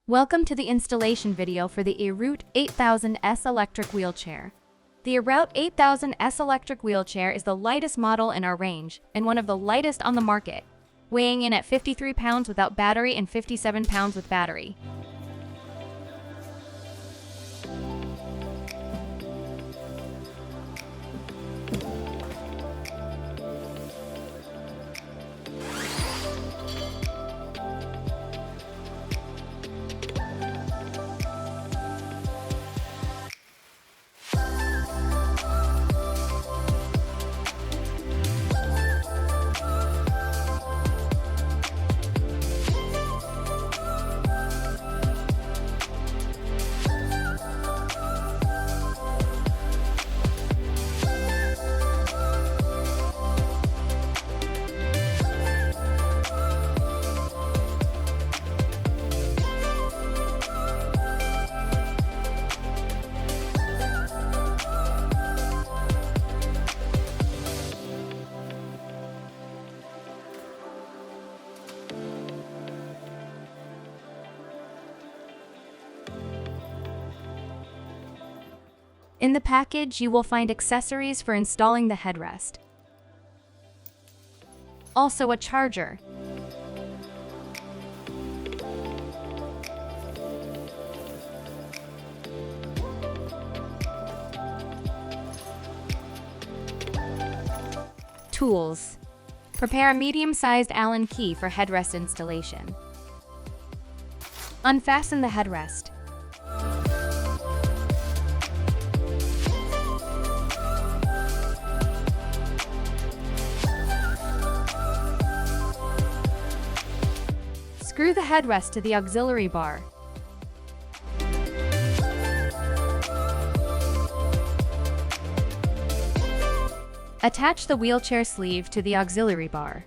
Welcome to the installation video for the Eroute 8000S electric wheelchair. The Eroute 8000S electric wheelchair is the lightest model in our range and one of the lightest on the market, weighing in at 53 pounds without battery and 57 pounds with battery. In the package, you will find accessories for installing the headrest. Also a charger. Tools. Prepare a medium-sized Allen key for headrest installation. Unfasten the headrest. Screw the headrest to the auxiliary bar. Attach the wheelchair sleeve to the auxiliary bar.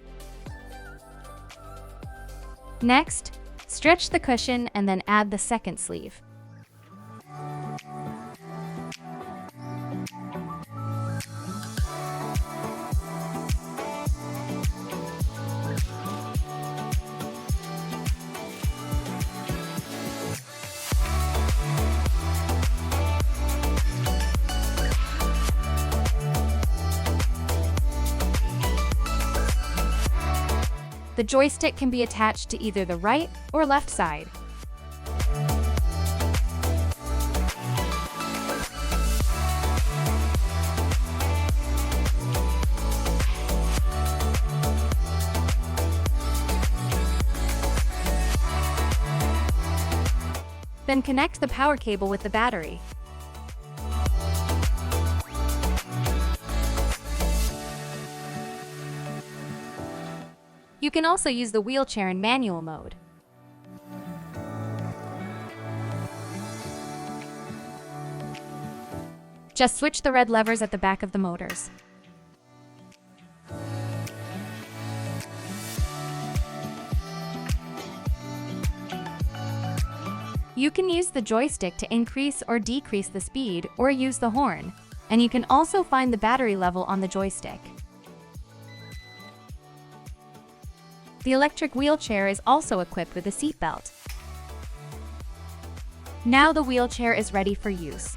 Next, stretch the cushion and then add the second sleeve. The joystick can be attached to either the right or left side. Then connect the power cable with the battery. You can also use the wheelchair in manual mode. Just switch the red levers at the back of the motors. You can use the joystick to increase or decrease the speed or use the horn, and you can also find the battery level on the joystick. The electric wheelchair is also equipped with a seat belt. Now the wheelchair is ready for use.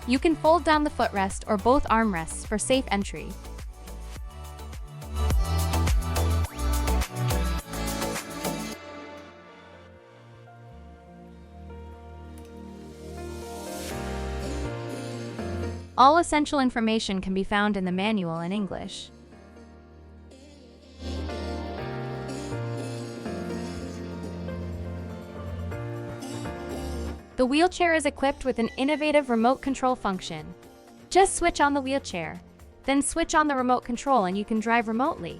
You can fold down the footrest or both armrests for safe entry. All essential information can be found in the manual in English. The wheelchair is equipped with an innovative remote control function. Just switch on the wheelchair, then switch on the remote control and you can drive remotely.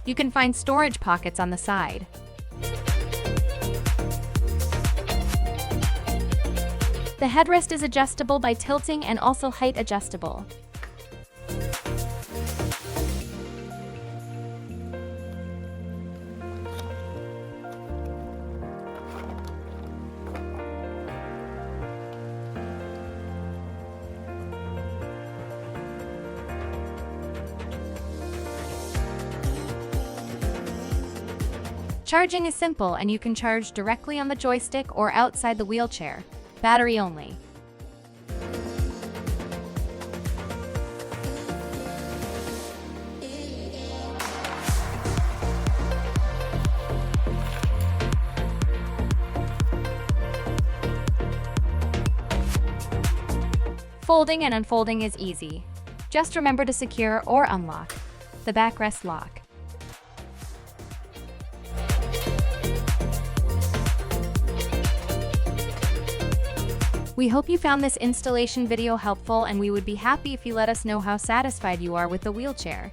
You can find storage pockets on the side. The headrest is adjustable by tilting and also height adjustable. Charging is simple and you can charge directly on the joystick or outside the wheelchair. Battery only. Folding and unfolding is easy. Just remember to secure or unlock the backrest lock. We hope you found this installation video helpful, and we would be happy if you let us know how satisfied you are with the wheelchair.